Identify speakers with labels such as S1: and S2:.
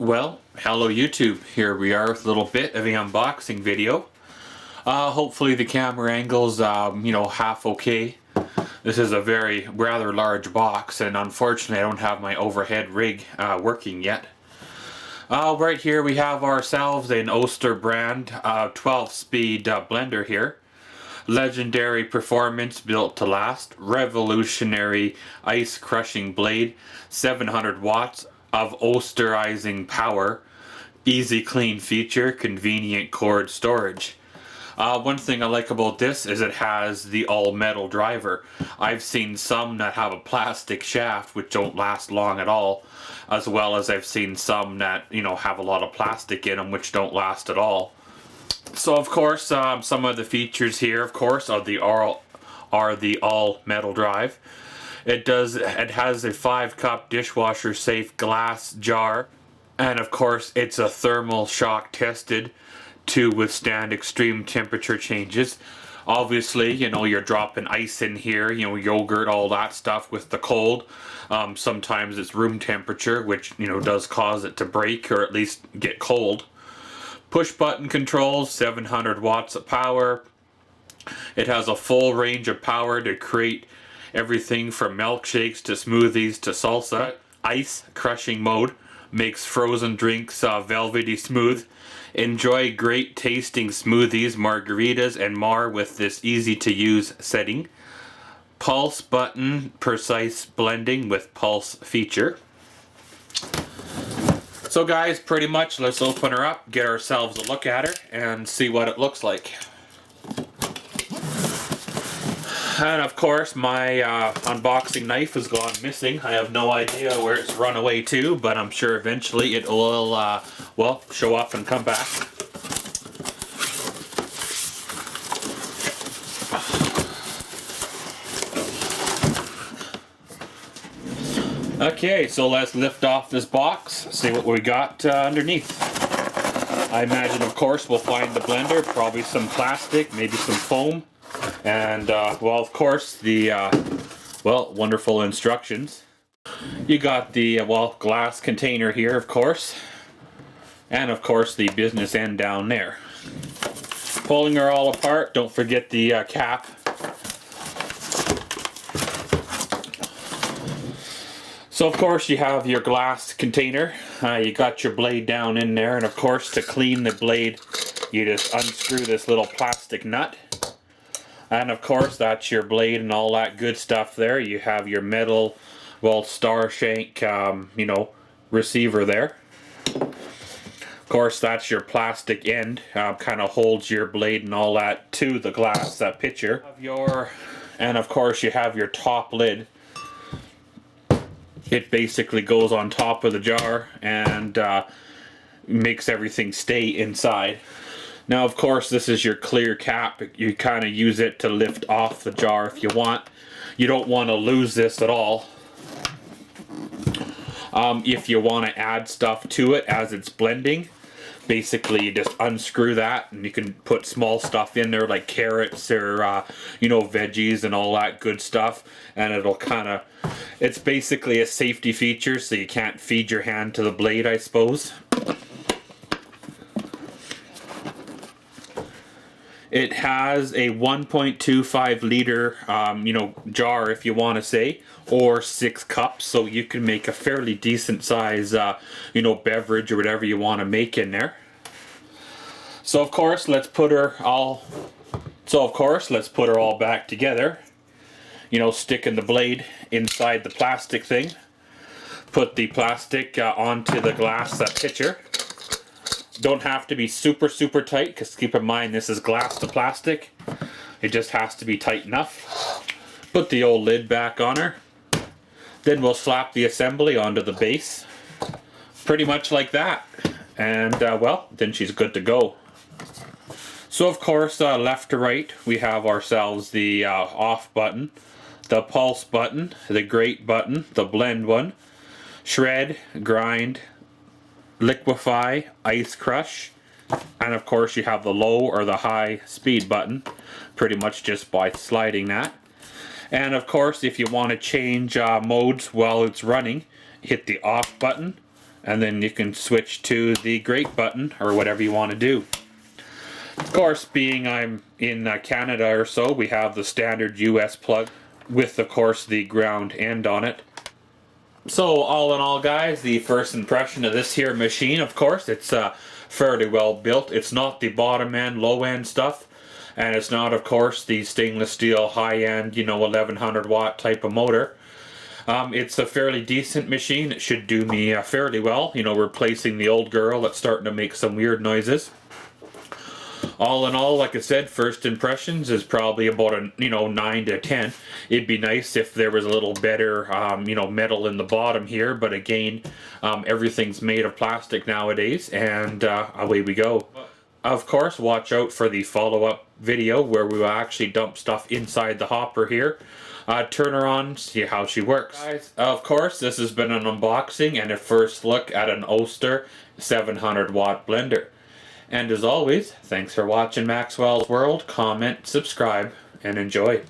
S1: Well, hello YouTube. Here we are with a little bit of an unboxing video. Hopefully the camera angle's, half okay. This is a rather large box, and unfortunately I don't have my overhead rig working yet. Right here we have ourselves an Oster brand 12-speed blender here. Legendary performance, built to last. Revolutionary ice crushing blade. 700 watts of osterizing power. Easy clean feature. Convenient cord storage. One thing I like about this is it has the all metal driver. I've seen some that have a plastic shaft which don't last long at all, as well as I've seen some that have a lot of plastic in them which don't last at all. So of course some of the features here of course are the all metal drive. It has a 5-cup dishwasher safe glass jar, and of course it's a thermal shock tested to withstand extreme temperature changes. Obviously, you're dropping ice in here, yogurt, all that stuff with the cold. Sometimes it's room temperature, which, does cause it to break or at least get cold. Push button controls, 700 watts of power. It has a full range of power to create everything from milkshakes to smoothies to salsa. Ice crushing mode makes frozen drinks velvety smooth. Enjoy great tasting smoothies, margaritas, and more with this easy to use setting. Pulse button, precise blending with pulse feature. So guys, pretty much let's open her up, get ourselves a look at her, and see what it looks like. And of course my unboxing knife has gone missing. I have no idea where it's run away to, but I'm sure eventually it will show up and come back. Okay, so let's lift off this box, see what we got underneath. I imagine of course we'll find the blender, probably some plastic, maybe some foam. And of course the wonderful instructions. You got the glass container here, of course, and of course the business end down there. Pulling her all apart, don't forget the cap. So of course you have your glass container. You got your blade down in there, and of course to clean the blade you just unscrew this little plastic nut. And of course that's your blade and all that good stuff there. You have your metal, star shank, receiver there. Of course that's your plastic end, kind of holds your blade and all that to the glass pitcher. And of course you have your top lid. It basically goes on top of the jar and makes everything stay inside. Now of course this is your clear cap. You kind of use it to lift off the jar if you want. You don't want to lose this at all. If you want to add stuff to it as it's blending, basically you just unscrew that and you can put small stuff in there like carrots or veggies and all that good stuff, and it'll it's basically a safety feature so you can't feed your hand to the blade, I suppose. It has a 1.25 liter, jar, if you want to say, or 6 cups, so you can make a fairly decent size, beverage or whatever you want to make in there. So of course, let's put her all back together. Sticking the blade inside the plastic thing. Put the plastic onto the glass pitcher. Don't have to be super tight, because keep in mind this is glass to plastic. It just has to be tight enough. Put the old lid back on her. Then we'll slap the assembly onto the base. Pretty much like that. And then she's good to go. So of course left to right we have ourselves the off button, the pulse button, the grate button, the blend one, shred, grind, liquefy, ice crush, and of course you have the low or the high speed button, pretty much just by sliding that. And of course if you want to change modes while it's running, hit the off button, and then you can switch to the grate button or whatever you want to do. Of course, being I'm in Canada or so, we have the standard US plug with, of course, the ground end on it. So all in all, guys, the first impression of this here machine, of course, it's fairly well built. It's not the bottom end, low end stuff, and it's not, of course, the stainless steel high end, 1100 watt type of motor. It's a fairly decent machine. It should do me fairly well, replacing the old girl that's starting to make some weird noises. All in all, like I said, first impressions is probably about a 9 to 10. It'd be nice if there was a little better metal in the bottom here, but again, everything's made of plastic nowadays, and away we go. Of course, watch out for the follow-up video where we will actually dump stuff inside the hopper here. Turn her on, see how she works. Guys, of course, this has been an unboxing and a first look at an Oster 700 watt blender. And as always, thanks for watching Maxwell's World. Comment, subscribe, and enjoy.